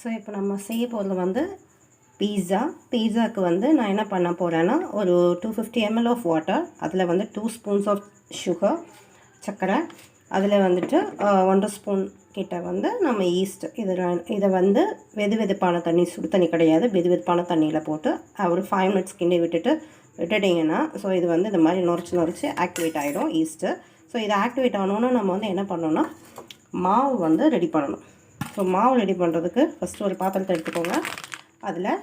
So இப்போ நம்ம செய்ய போகிறது வந்து பீஸாக்கு வந்து நான் என்ன பண்ண போகிறேன்னா ஒரு 250 ml ஆஃப் வாட்டர், அதில் வந்து 2 ஸ்பூன்ஸ் ஆஃப் சுகர் சர்க்கரை, அதில் வந்துட்டு 1 ஸ்பூன் கிட்ட வந்து நம்ம ஈஸ்ட், இதை வந்து வெதுப்பான தண்ணி, சுடு தண்ணி கிடையாது, வெதுப்பான தண்ணியில் போட்டு ஒரு 5 மினிட்ஸ் கிண்டி விட்டுட்டிங்கன்னா ஸோ இது வந்து இந்த மாதிரி நுரைச்சி ஆக்டிவேட் ஆகிடும் ஈஸ்ட்டு. ஸோ இது ஆக்டிவேட் ஆனோன்னா நம்ம வந்து என்ன பண்ணோன்னா மாவு வந்து ரெடி பண்ணணும். ஸோ மாவு ரெடி பண்ணுறதுக்கு ஃபஸ்ட்டு ஒரு பாத்திரத்தை எடுத்துக்கோங்க. அதில்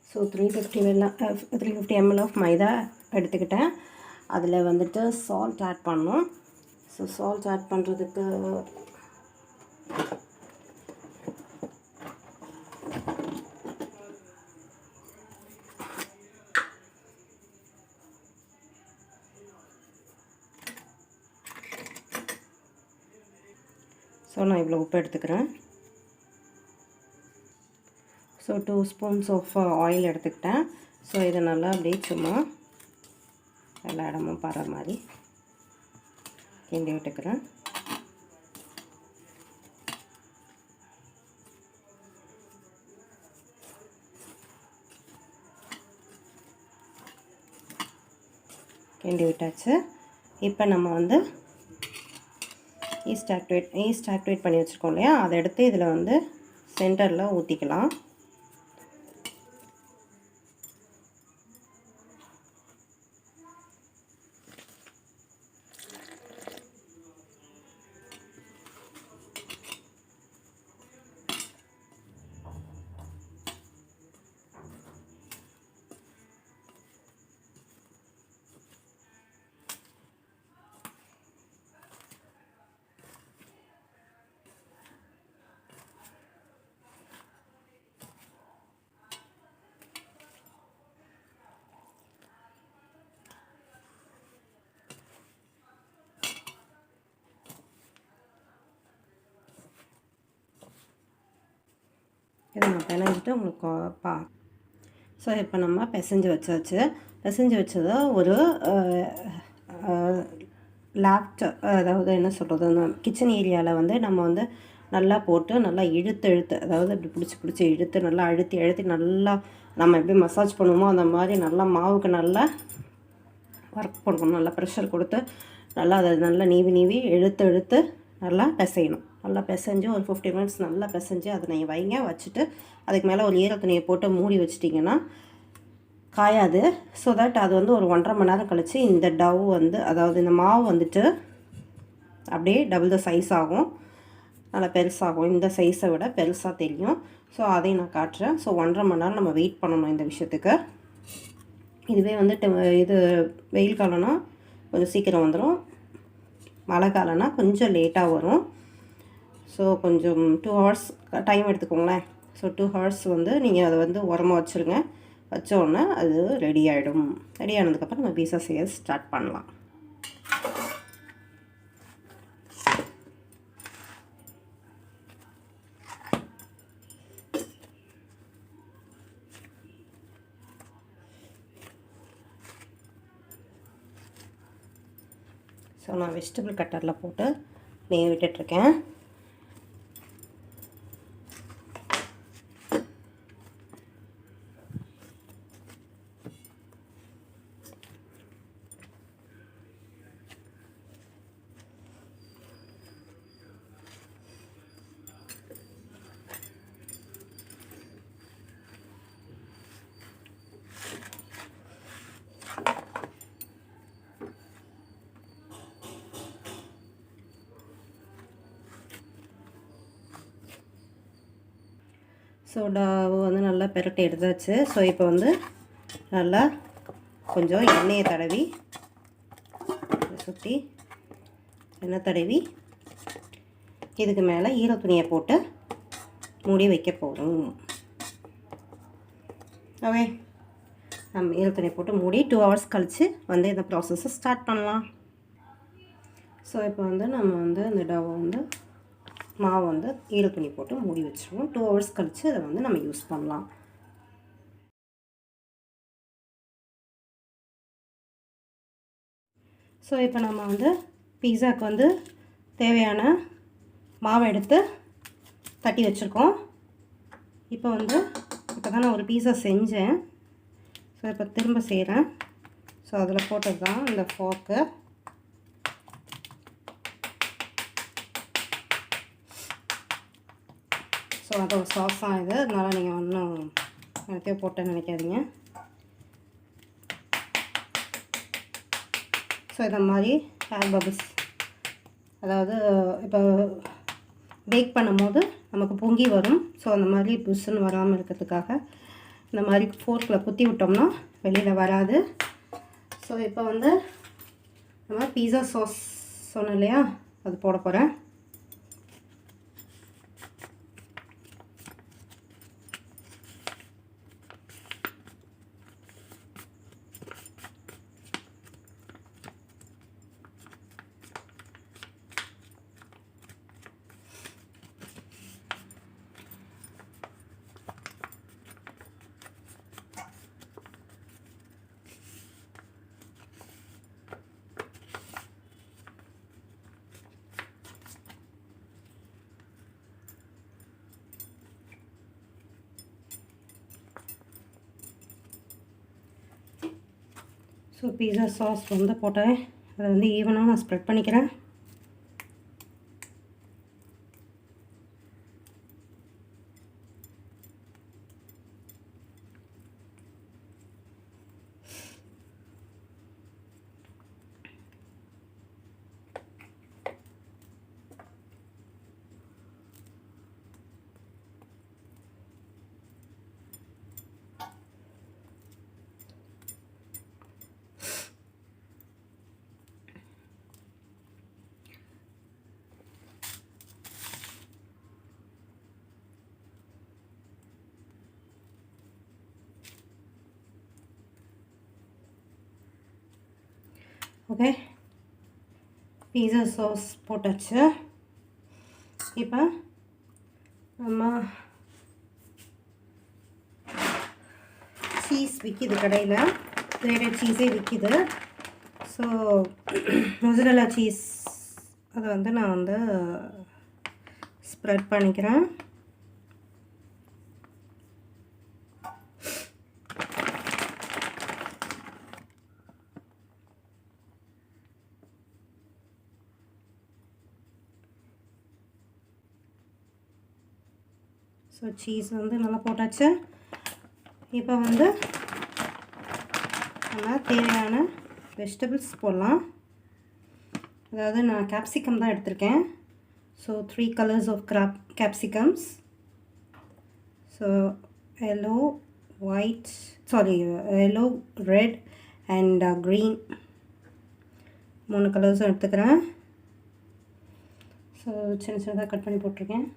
ஸோ 350 ml ஆஃப் மைதா எடுத்துக்கிட்டேன். அதில் வந்துட்டு சால்ட் ஆட் பண்ணணும். ஸோ சால்ட் ஆட் பண்ணுறதுக்கு நான் இவ்வளோ உப்பு எடுத்துக்கிறேன். ஸோ 2 ஸ்பூன்ஸ் ஆஃப் ஆயில் எடுத்துக்கிட்டேன். ஸோ இதை நல்லா அப்படியே சும்மா எல்லா இடமும் படுற மாதிரி கிண்டி விட்டுக்கிறேன். கிண்டி விட்டாச்சு. இப்போ நம்ம வந்து ஈஸ்ட் ஆக்டிவேட் பண்ணி வச்சுருக்கோம் இல்லையா, அதை எடுத்து இதில் வந்து சென்டரில் ஊற்றிக்கலாம். இதை நான் பிணைஞ்சிட்டு உங்களுக்கு ஸோ இப்போ நம்ம பிசைஞ்சு வச்சதை ஒரு அதாவது என்ன சொல்கிறது, அந்த கிச்சன் ஏரியாவில் வந்து நம்ம வந்து நல்லா போட்டு நல்லா இழுத்து அதாவது இப்படி பிடிச்சி இழுத்து நல்லா அழுத்தி நல்லா நம்ம எப்படி மசாஜ் பண்ணுவோமோ அந்த மாதிரி நல்லா மாவுக்கு நல்லா ஒர்க் பண்ணணும். நல்லா ப்ரெஷர் கொடுத்து நல்லா அதை நல்லா நீவி இழுத்து நல்லா பிசையணும். நல்லா பிசைஞ்சு ஒரு 50 மினிட்ஸ் நல்லா பிசைஞ்சு அதை நீங்கள் வச்சுட்டு அதுக்கு மேலே ஒரு ஈரத்துணியை போட்டு மூடி வச்சிட்டிங்கன்னா காயாது. ஸோ தட் அது வந்து ஒரு 1.5 மணி நேரம் கழித்து இந்த டவ் வந்து, அதாவது இந்த மாவு வந்துட்டு அப்படியே டபுள் த சைஸ் ஆகும், நல்லா பெருசாகும். இந்த சைஸை விட பெருசாக தெரியும். ஸோ அதையும் நான் காட்டுறேன். ஸோ 1.5 மணி நேரம் நம்ம வெயிட் பண்ணணும் இந்த விஷயத்துக்கு. இதுவே வந்துட்டு இது வெயில் காலம்னா கொஞ்சம் சீக்கிரம் வந்துடும், மழை காலம்னா கொஞ்சம் லேட்டாக வரும். ஸோ கொஞ்சம் 2 ஹவர்ஸ் டைம் எடுத்துக்கோங்களேன். ஸோ 2 ஹவர்ஸ் வந்து நீங்கள் அதை வந்து உரமாக வச்சுருங்க. வச்சோடனே அது ரெடி ஆகிடும். ரெடி ஆனதுக்கப்புறம் நம்ம பீஸா செய்ய ஸ்டார்ட் பண்ணலாம். ஸோ நான் வெஜிடபிள் கட்டரில் போட்டு நெய் விட்டுட்ருக்கேன். சோடாவை வந்து நல்லா பெரட்டி எடுத்தாச்சு. ஸோ இப்போ வந்து நல்லா கொஞ்சம் எண்ணெயை தடவி சுற்றி எண்ணெய் தடவி இதுக்கு மேலே ஈர துணியை போட்டு மூடி வைக்க போகிறோம். ஓகே, நம்ம ஈர துணியை போட்டு மூடி 2 hours கழித்து வந்து இந்த ப்ராசஸை ஸ்டார்ட் பண்ணலாம். ஸோ இப்போ வந்து நம்ம வந்து இந்த டவை வந்து மாவு வந்து ஈர துணி போட்டு மூடி வச்சுருவோம். 2 hours கழித்து அதை வந்து நம்ம யூஸ் பண்ணலாம். ஸோ இப்போ நம்ம வந்து பீஸாவுக்கு வந்து தேவையான மாவை எடுத்து தட்டி வச்சுருக்கோம். இப்போ தான் நான் ஒரு பீஸா செஞ்சேன். ஸோ இப்போ திரும்ப செய்கிறேன். ஸோ அதில் போட்டது தான் இந்த ஃபோர்க்கு. ஸோ அதோட சாஸ் தான் இது. அதனால் நீங்கள் ஒன்றும் எனக்கே போட்டேன்னு நினைக்காதீங்க. ஸோ இந்த மாதிரி ஏர் பபிள்ஸ், அதாவது இப்போ பேக் பண்ணும்போது நமக்கு பொங்கி வரும். ஸோ அந்த மாதிரி புஷ்ஷுன்னு வராமல் இருக்கிறதுக்காக இந்த மாதிரி ஃபோர்க்கில் குத்தி விட்டோம்னா வெளியில் வராது. ஸோ இப்போ வந்து நம்ம பீஸா சாஸ் சொன்னோம் இல்லையா, அது போட போகிறேன். ஸோ பீஸா சாஸ் வந்து போட்டேன். அதை வந்து ஈவனாக நான் ஸ்ப்ரெட் பண்ணிக்கிறேன். ஓகே, பீஸா சாஸ் போட்டாச்சு. இப்போ நம்ம சீஸ் விற்கிது கடையில், கிரேடட் சீஸே விற்கிது. ஸோ மொசரல்லா சீஸ் அதை வந்து நான் வந்து ஸ்ப்ரெட் பண்ணிக்கிறேன். ஸோ சீஸ் வந்து நல்லா போட்டாச்சு. இப்போ வந்து நம்ம தேவையான வெஜிடபிள்ஸ் போடலாம். அதாவது நான் கேப்சிகம் தான் எடுத்திருக்கேன். So 3 colors of capsicums. So yellow, white, yellow, red and green 3 கலர்ஸும் எடுத்துக்கிறேன். ஸோ சின்ன சின்னதாக கட் பண்ணி போட்டிருக்கேன்.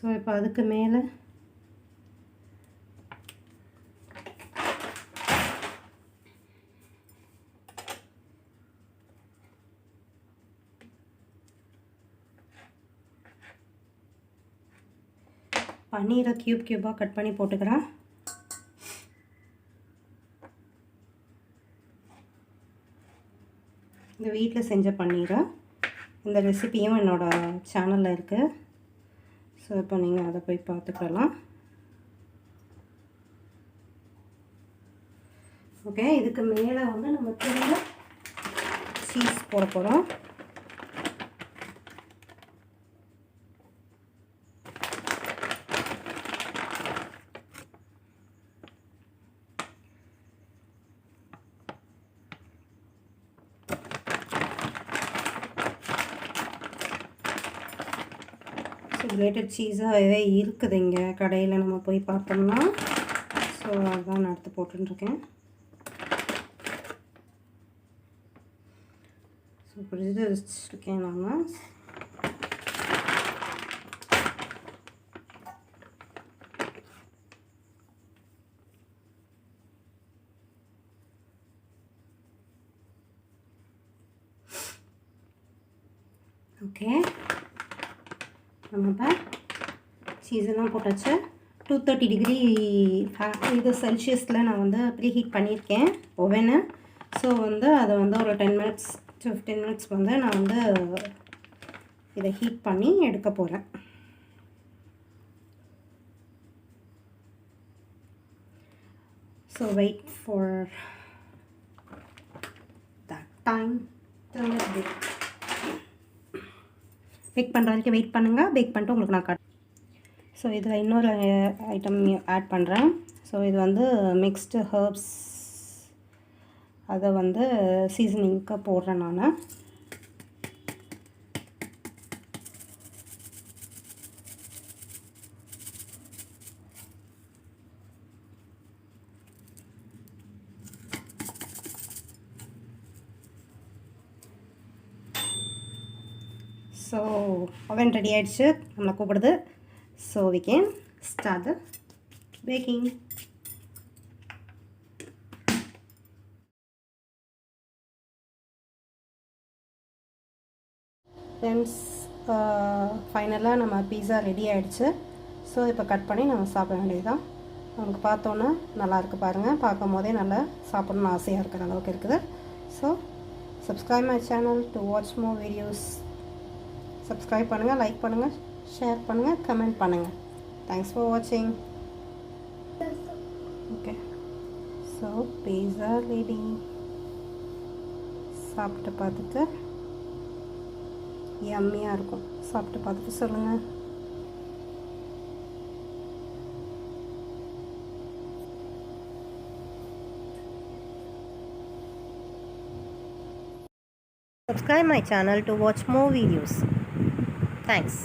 ஸோ இப்போ அதுக்கு மேலே பன்னீரை க்யூபாக கட் பண்ணி போட்டுக்கிறேன். இந்த வீட்டில் செஞ்ச பன்னீரை, இந்த ரெசிபியும் என்னோடய சேனலில் இருக்குது. ஸோ இப்போ நீங்கள் அதை போய் பார்த்துக்கலாம். ஓகே, இதுக்கு மேலே வந்து நம்ம திரும்ப சீஸ் போட போகிறோம். கிரேட்டட் சீஸாகவே இருக்குது இங்கே கடையில் நம்ம போய் பார்த்தோம்னா. ஸோ அதுதான் நான் எடுத்து போட்டுருக்கேன். ஸோ இப்படி இது வச்சுருக்கேன் நான். ஓகே, நம்ம இப்போ சீஸெல்லாம் போட்டாச்சு. 230 டிகிரி இது செல்சியஸில் நான் வந்து ப்ரீ ஹீட் பண்ணியிருக்கேன் ஓவனு. ஸோ வந்து அதை வந்து ஒரு 10 மினிட்ஸ் 15 மினிட்ஸ் வந்து நான் வந்து இதை ஹீட் பண்ணி எடுக்க போகிறேன். So wait for that time. Bake பண்ணுற வரைக்கும் வெயிட் பண்ணுங்கள். பேக் பண்ணிட்டு உங்களுக்கு நான் ஸோ இதில் இன்னொரு ஐட்டம் ஆட் பண்ணுறேன். ஸோ இது வந்து மிக்ஸ்டு ஹர்ப்ஸ், அதை வந்து சீசனிங்க்கு போடுறேன் நான். ஸோ ஓவன் ரெடி ஆகிடுச்சு, நம்மளை கூப்பிடுது. So we can start the baking. Friends, ஃபைனலாக நம்ம பீஸா ரெடி ஆகிடுச்சு. ஸோ இப்போ கட் பண்ணி நம்ம சாப்பிட வேண்டியது தான். நமக்கு பார்த்தோன்னா நல்லாயிருக்கு பாருங்கள். பார்க்கும் போதே நல்லா சாப்பிடணும்னு ஆசையாக இருக்கிற அளவுக்கு இருக்குது. So subscribe my channel to watch more videos. Subscribe பண்ணுங்கள், லைக் பண்ணுங்கள், ஷேர் பண்ணுங்கள், கமெண்ட் பண்ணுங்கள். தேங்க்ஸ் ஃபார் வாட்சிங். Okay, so pizza ready. சாப்பிட்டு பார்த்துட்டு யம்மியாக இருக்கும். சாப்பிட்டு பார்த்துட்டு சொல்லுங்கள். Subscribe my channel to watch more videos. Thanks.